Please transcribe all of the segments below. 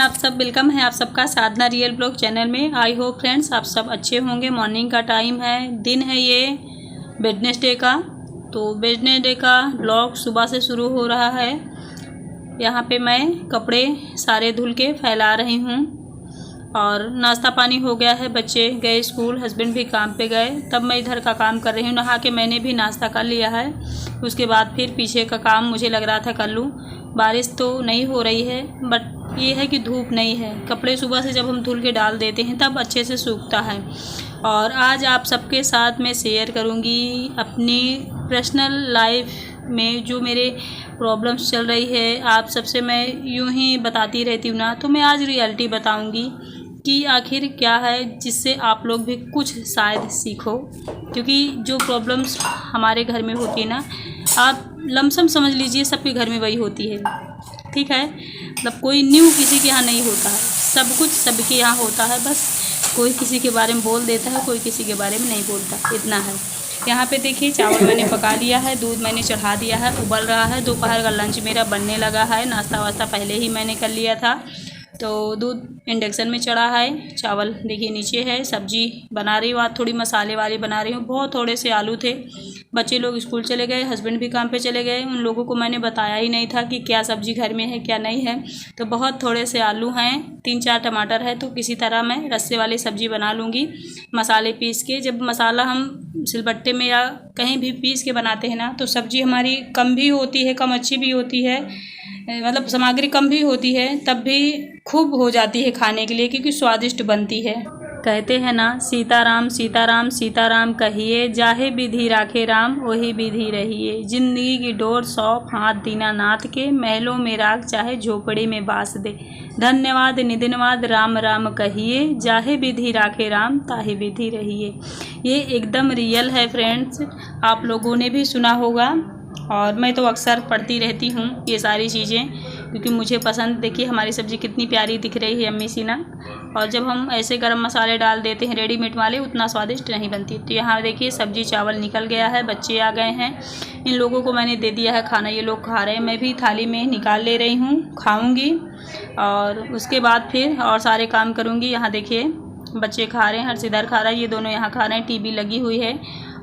आप सब, वेलकम है आप सबका साधना रियल ब्लॉग चैनल में। आई होप फ्रेंड्स आप सब अच्छे होंगे। मॉर्निंग का टाइम है, दिन है ये वेडनेसडे का। तो वेडनेसडे का ब्लॉग सुबह से शुरू हो रहा है। यहाँ पे मैं कपड़े सारे धुल के फैला रही हूँ और नाश्ता पानी हो गया है। बच्चे गए स्कूल, हस्बैंड भी काम पे गए, तब मैं इधर का काम कर रही हूँ। नहा के मैंने भी नाश्ता कर लिया है। उसके बाद फिर पीछे का काम मुझे लग रहा था कर लूँ। बारिश तो नहीं हो रही है, बट ये है कि धूप नहीं है। कपड़े सुबह से जब हम धुल के डाल देते हैं तब अच्छे से सूखता है। और आज आप सबके साथ मैं शेयर करूँगी अपनी पर्सनल लाइफ में जो मेरे प्रॉब्लम्स चल रही है। आप सबसे मैं यूं ही बताती रहती हूँ ना, तो मैं आज रियलिटी बताऊँगी कि आखिर क्या है, जिससे आप लोग भी कुछ शायद सीखो। क्योंकि जो प्रॉब्लम्स हमारे घर में होती है ना, आप लमसम समझ लीजिए सबके घर में वही होती है। ठीक है, मतलब कोई न्यू किसी के यहाँ नहीं होता है, सब कुछ सबके यहाँ होता है। बस कोई किसी के बारे में बोल देता है, कोई किसी के बारे में नहीं बोलता, इतना है। यहाँ पे देखिए चावल मैंने पका लिया है, दूध मैंने चढ़ा दिया है, उबल रहा है। दोपहर का लंच मेरा बनने लगा है। नाश्ता वास्ता पहले ही मैंने कर लिया था। तो दूध इंडक्शन में चढ़ा है, चावल देखिए नीचे है। सब्जी बना रही हूँ, आज थोड़ी मसाले वाली बना रही हूँ। बहुत थोड़े से आलू थे, बच्चे लोग स्कूल चले गए, हस्बैंड भी काम पे चले गए। उन लोगों को मैंने बताया ही नहीं था कि क्या सब्जी घर में है क्या नहीं है। तो बहुत थोड़े से आलू हैं, 3-4 टमाटर है। तो किसी तरह मैं रस्से वाली सब्जी बना लूँगी मसाले पीस के। जब मसाला हम सिलबट्टे में या कहीं भी पीस के बनाते हैं ना, तो सब्जी हमारी कम भी होती है, कम अच्छी भी होती है, मतलब सामग्री कम भी होती है, तब भी खूब हो जाती है खाने के लिए, क्योंकि स्वादिष्ट बनती है। कहते हैं ना, सीताराम सीताराम सीताराम कहिए, जाहे विधि राखे राम वही विधि रहिए। जिंदगी की डोर सौंप हाथ दीनानाथ के, महलों में राख चाहे झोपड़ी में बास दे। धन्यवाद निधिनवाद राम राम कहिए, जाहे विधि राखे राम ताहे विधि रहिए। ये एकदम रियल है फ्रेंड्स, आप लोगों ने भी सुना होगा और मैं तो अक्सर पढ़ती रहती हूँ ये सारी चीज़ें, क्योंकि मुझे पसंद। देखिए हमारी सब्ज़ी कितनी प्यारी दिख रही है अम्मी सीना। और जब हम ऐसे गरम मसाले डाल देते हैं रेडीमेड वाले, उतना स्वादिष्ट नहीं बनती। तो यहाँ देखिए सब्ज़ी चावल निकल गया है, बच्चे आ गए हैं, इन लोगों को मैंने दे दिया है खाना, ये लोग खा रहे हैं। मैं भी थाली में निकाल ले रही हूँ, खाऊँगी और उसके बाद फिर और सारे काम करूँगी। यहाँ देखिए बच्चे खा रहे हैं, हर्षिधर खा रहा है, ये दोनों यहाँ खा रहे हैं। टीवी लगी हुई है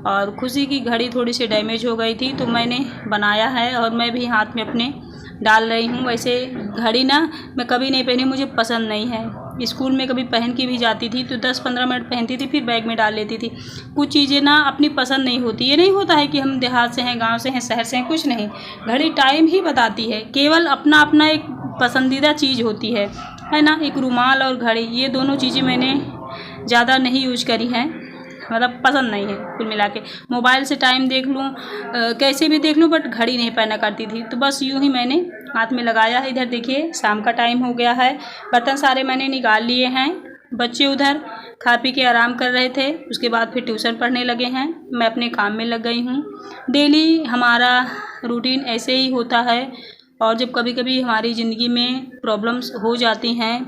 और खुशी की घड़ी थोड़ी सी डैमेज हो गई थी, तो मैंने बनाया है और मैं भी हाथ में अपने डाल रही हूँ। वैसे घड़ी ना मैं कभी नहीं पहनी, मुझे पसंद नहीं है। स्कूल में कभी पहन के भी जाती थी तो 10-15 मिनट पहनती थी, फिर बैग में डाल लेती थी। कुछ चीज़ें ना अपनी पसंद नहीं होती। ये नहीं होता है कि हम देहात से हैं, गांव से हैं, शहर से हैं, कुछ नहीं। घड़ी टाइम ही बताती है, केवल अपना अपना एक पसंदीदा चीज़ होती है ना। एक रुमाल और घड़ी, ये दोनों चीज़ें मैंने ज़्यादा नहीं यूज करी हैं, मतलब पसंद नहीं है कुल मिला के। मोबाइल से टाइम देख लूँ, कैसे भी देख लूँ, बट घड़ी नहीं पहना करती थी। तो बस यूँ ही मैंने हाथ में लगाया है। इधर देखिए शाम का टाइम हो गया है, बर्तन सारे मैंने निकाल लिए हैं। बच्चे उधर खा पी के आराम कर रहे थे, उसके बाद फिर ट्यूशन पढ़ने लगे हैं। मैं अपने काम में लग गई हूँ। डेली हमारा रूटीन ऐसे ही होता है। और जब कभी कभी हमारी ज़िंदगी में प्रॉब्लम्स हो जाती हैं,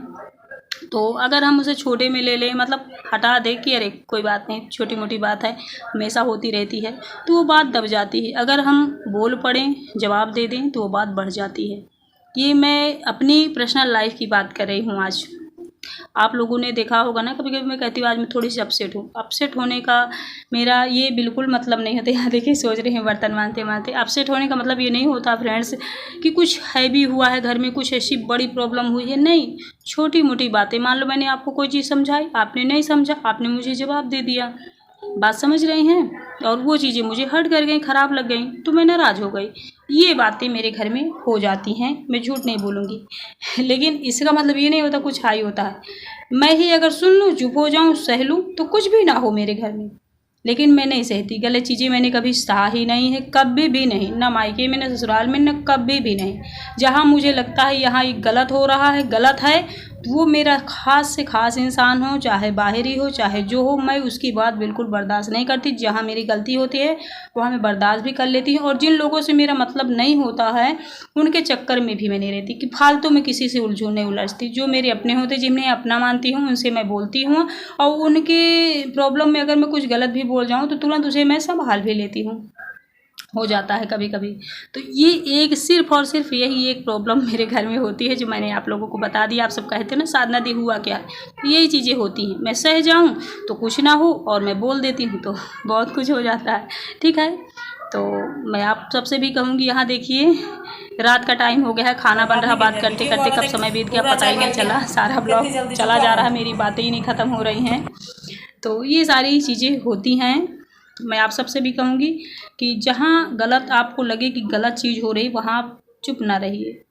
तो अगर हम उसे छोटे में ले लें, मतलब हटा दें कि अरे कोई बात नहीं, छोटी मोटी बात है, हमेशा होती रहती है, तो वो बात दब जाती है। अगर हम बोल पड़ें, जवाब दे दें, तो वो बात बढ़ जाती है। ये मैं अपनी पर्सनल लाइफ की बात कर रही हूँ आज। आप लोगों ने देखा होगा ना, कभी कभी मैं कहती हूँ आज मैं थोड़ी सी अपसेट हूँ। अपसेट होने का मेरा ये बिल्कुल मतलब नहीं होता। यहाँ देखिए सोच रहे हैं बर्तन मांजते मांजते। अपसेट होने का मतलब ये नहीं होता फ्रेंड्स कि कुछ हैवी हुआ है घर में, कुछ ऐसी बड़ी प्रॉब्लम हुई है, नहीं। छोटी मोटी बातें, मान लो मैंने आपको कोई चीज़ समझाई, आपने नहीं समझा, आपने मुझे जवाब दे दिया, बात समझ रहे हैं, और वो चीज़ें मुझे हर्ट कर गई, ख़राब लग गई, तो मैं नाराज़ हो गई। ये बातें मेरे घर में हो जाती हैं, मैं झूठ नहीं बोलूँगी। लेकिन इसका मतलब ये नहीं होता कुछ हाई होता है। मैं ही अगर सुन लूँ, चुप हो जाऊँ, सह लूँ, तो कुछ भी ना हो मेरे घर में। लेकिन मैं नहीं सहती, गलत चीज़ें मैंने कभी सहा ही नहीं है, कभी भी नहीं, ना मायके में, ना ससुराल में, ना कभी भी नहीं। जहाँ मुझे लगता है यहाँ ये गलत हो रहा है, गलत है, तो वो मेरा ख़ास से ख़ास इंसान हो, चाहे बाहरी हो, चाहे जो हो, मैं उसकी बात बिल्कुल बर्दाश्त नहीं करती। जहाँ मेरी गलती होती है वहाँ मैं बर्दाश्त भी कर लेती हूँ। और जिन लोगों से मेरा मतलब नहीं होता है, उनके चक्कर में भी मैं नहीं रहती कि फालतू में किसी से नहीं उलझती। जो मेरे अपने होते, जिन्हें अपना मानती हूँ, उनसे मैं बोलती हूँ। और उनके प्रॉब्लम में अगर मैं कुछ गलत भी बोल जाऊँ तो तुरंत उसे मैं संभाल भी लेती हूँ। हो जाता है कभी कभी। तो ये एक सिर्फ और सिर्फ यही एक प्रॉब्लम मेरे घर में होती है, जो मैंने आप लोगों को बता दी। आप सब कहते हैं ना साधना दी हुआ क्या है, तो यही चीज़ें होती हैं। मैं सह जाऊँ तो कुछ ना हो, और मैं बोल देती हूँ तो बहुत कुछ हो जाता है। ठीक है, तो मैं आप सबसे भी कहूँगी, यहाँ देखिए रात का टाइम हो गया है, खाना बन रहा, बात करते करते कब समय बीत गया पता ही नहीं चला। सारा ब्लॉग चला जा रहा है, मेरी बातें ही नहीं ख़त्म हो रही हैं। तो ये सारी चीज़ें होती हैं। मैं आप सबसे भी कहूँगी कि जहाँ गलत आपको लगे कि गलत चीज़ हो रही, वहाँ आप चुप ना रहिए।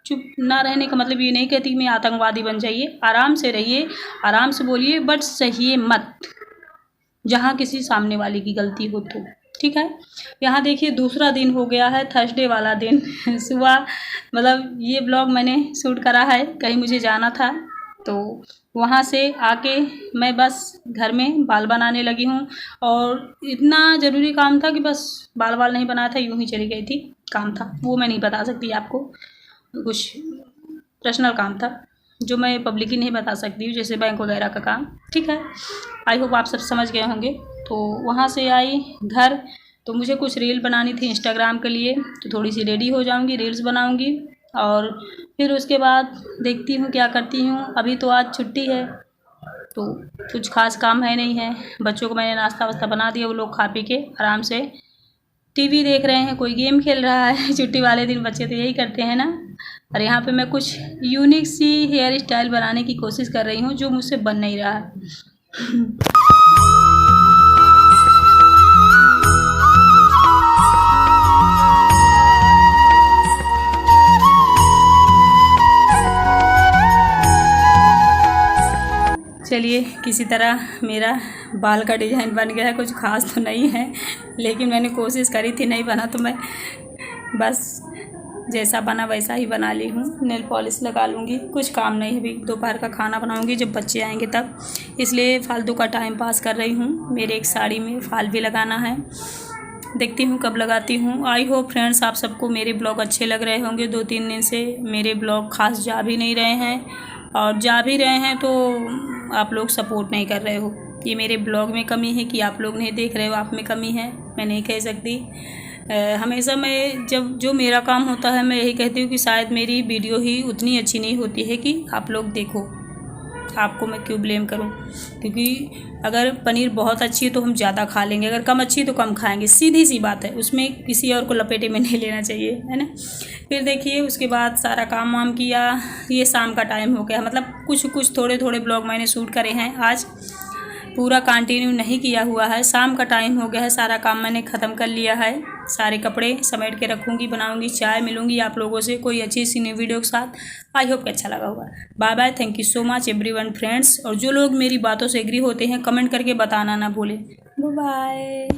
चुप ना रहने का मतलब ये नहीं कहती मैं आतंकवादी बन जाइए, आराम से रहिए, आराम से बोलिए, बट सहिए मत जहाँ किसी सामने वाले की गलती हो तो। ठीक है, यहाँ देखिए दूसरा दिन हो गया है, थर्सडे वाला दिन। सुबह मतलब ये ब्लॉग मैंने शूट करा है, कहीं मुझे जाना था, तो वहाँ से आके मैं बस घर में बाल बनाने लगी हूँ। और इतना ज़रूरी काम था कि बस बाल नहीं बनाया था, यूँ ही चली गई थी। काम था वो मैं नहीं बता सकती आपको, कुछ पर्सनल काम था जो मैं पब्लिकली नहीं बता सकती हूँ, जैसे बैंक वगैरह का काम। ठीक है, आई होप आप सब समझ गए होंगे। तो वहाँ से आई घर, तो मुझे कुछ रील बनानी थी इंस्टाग्राम के लिए, तो थोड़ी सी रेडी हो जाऊँगी, रील्स बनाऊँगी, और फिर उसके बाद देखती हूँ क्या करती हूँ। अभी तो आज छुट्टी है, तो कुछ खास काम है नहीं है। बच्चों को मैंने नाश्ता वास्ता बना दिया, वो लोग खा पी के आराम से टीवी देख रहे हैं, कोई गेम खेल रहा है। छुट्टी वाले दिन बच्चे तो यही करते हैं ना। और यहाँ पे मैं कुछ यूनिक सी हेयर स्टाइल बनाने की कोशिश कर रही हूँ, जो मुझसे बन नहीं रहा है। चलिए, किसी तरह मेरा बाल का डिज़ाइन बन गया है। कुछ खास तो नहीं है, लेकिन मैंने कोशिश करी थी, नहीं बना तो मैं बस जैसा बना वैसा ही बना ली हूँ। नेल पॉलिश लगा लूँगी, कुछ काम नहीं है। अभी दोपहर का खाना बनाऊँगी जब बच्चे आएंगे तब, इसलिए फालतू का टाइम पास कर रही हूँ। मेरे एक साड़ी में फाल भी लगाना है, देखती हूँ कब लगाती हूँ। आई होप फ्रेंड्स आप सबको मेरे ब्लॉग अच्छे लग रहे होंगे। 2-3 दिन से मेरे ब्लॉग खास जा भी नहीं रहे हैं, और जा भी रहे हैं तो आप लोग सपोर्ट नहीं कर रहे हो। ये मेरे ब्लॉग में कमी है कि आप लोग नहीं देख रहे हो, आप में कमी है, मैं नहीं कह सकती। हमेशा मैं जब जो मेरा काम होता है मैं यही कहती हूँ कि शायद मेरी वीडियो ही उतनी अच्छी नहीं होती है कि आप लोग देखो। आपको मैं क्यों ब्लेम करूं, क्योंकि अगर पनीर बहुत अच्छी है तो हम ज़्यादा खा लेंगे, अगर कम अच्छी है तो कम खाएंगे, सीधी सी बात है। उसमें किसी और को लपेटे में नहीं लेना चाहिए, है ना। फिर देखिए उसके बाद सारा काम वाम किया, ये शाम का टाइम हो गया। मतलब कुछ थोड़े थोड़े ब्लॉग मैंने शूट करे हैं, आज पूरा कंटिन्यू नहीं किया हुआ है। शाम का टाइम हो गया है, सारा काम मैंने ख़त्म कर लिया है। सारे कपड़े समेट के रखूँगी, बनाऊँगी चाय, मिलूँगी आप लोगों से कोई अच्छी सी नई वीडियो के साथ। आई होप कि अच्छा लगा होगा। Bye bye, thank you so much everyone friends. और जो लोग मेरी बातों से एग्री होते हैं कमेंट करके बताना ना भूलें। Bye bye.